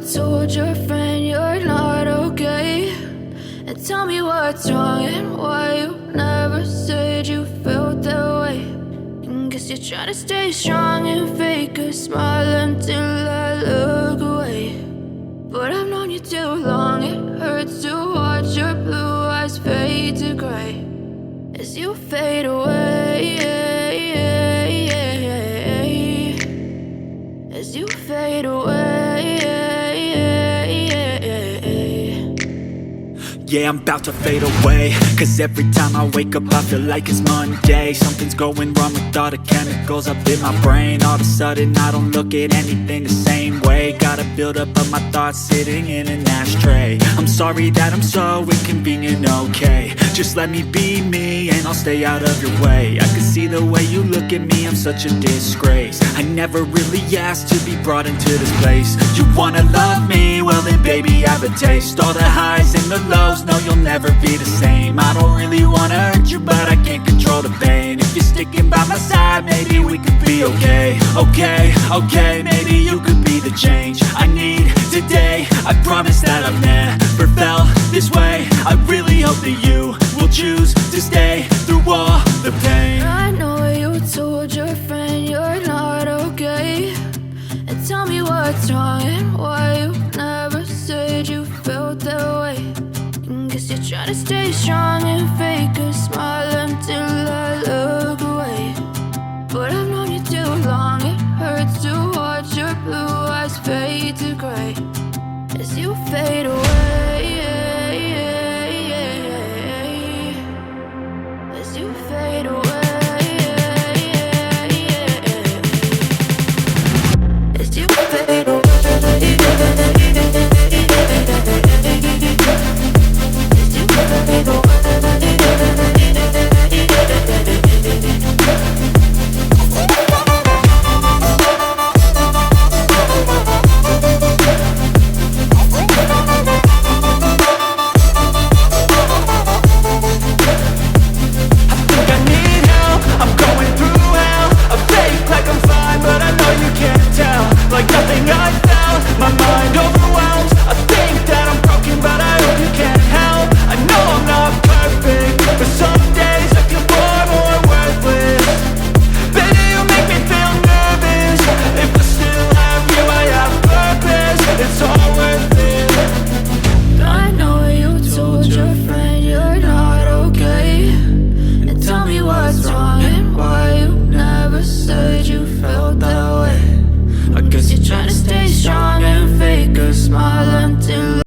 told your friend you're not okay? And tell me what's wrong and why you never said you felt that way. And guess you're trying to stay strong and fake a smile until I look away. But I've known you too long, it hurts to watch your blue eyes fade to gray as you fade away, as you fade away. Yeah, I'm about to fade away, cause every time I wake up I feel like it's Monday. Something's going wrong with all the chemicals up in my brain. All of a sudden I don't look at anything the same way. Got a build up of my thoughts sitting in an ashtray. I'm sorry that I'm so inconvenient, okay? Just let me be me and I'll stay out of your way. I can see the way you look at me, I'm such a disgrace. I never really asked to be brought into this place. You wanna love me? Well then baby I have a taste. All the highs and the lows, no you'll never be the same. I don't really wanna hurt you but I can't control the pain. If you're sticking by my side maybe we could be okay. Okay, maybe you could be the change I need today. I promise that I've never felt this way. I really hope that you will choose to stay through all the pain. I know you told your friend you're not okay. And tell me what's wrong and why you never said you felt that way. And guess you're trying to stay strong and fake a smile until I look away. But I've known you too long, it hurts to watch your blue eyes fade to gray as you fade away.